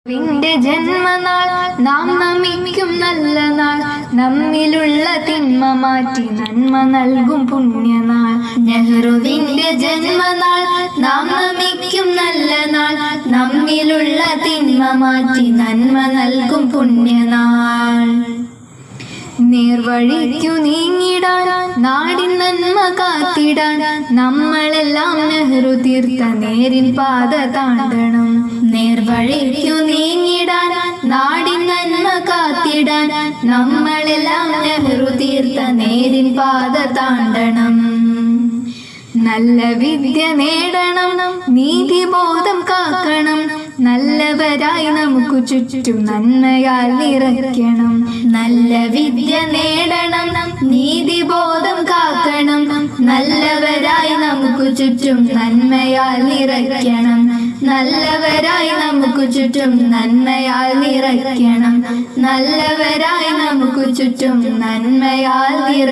വിന്റെ ജന്മനാൾ നാം നമിക്കും നല്ല നാൾ, നമ്മിലുള്ള തിന്മ മാറ്റി നന്മ നൽകും പുണ്യനാൾ. നെഹ്റുവിന്റെ ജന്മനാൾ നാം നമിക്കും നല്ല നാൾ, നമ്മിലുള്ള തിന്മ മാറ്റി നന്മ നൽകും പുണ്യനാൾ. നേർവഴിക്കു നീങ്ങിടാൻ നാടിൻ നന്മ കാത്തിടാൻ, നമ്മളെല്ലാം നെഹ്റു തീർത്ത നേരിൻ പാത താണ്ടണം. നേർവഴിക്കു നീങ്ങിടാൻ നാടിൻ നന്മ കാത്തിടാൻ, നമ്മളെല്ലാം നെഹ്റു തീർത്ത നേരിൻ പാത താണ്ടണം. നല്ല വിദ്യ നേടണം, നീതിബോധം കാക്കണം, നല്ലവരായി നമുക്ക് ചുറ്റും നന്മയാൽ നിറയ്ക്കണം. നല്ല വിദ്യ നേടണം, നീതിബോധം കാക്കണം, നല്ലവരായി നമുക്ക് ചുറ്റും നന്മയാൽ നിറയ്ക്കണം. നല്ലവരായി നമുക്ക് ചുറ്റും നന്മയാൽ നിറയ്ക്കണം. നല്ലവരായി നമുക്ക് ചുറ്റും നന്മയാൽ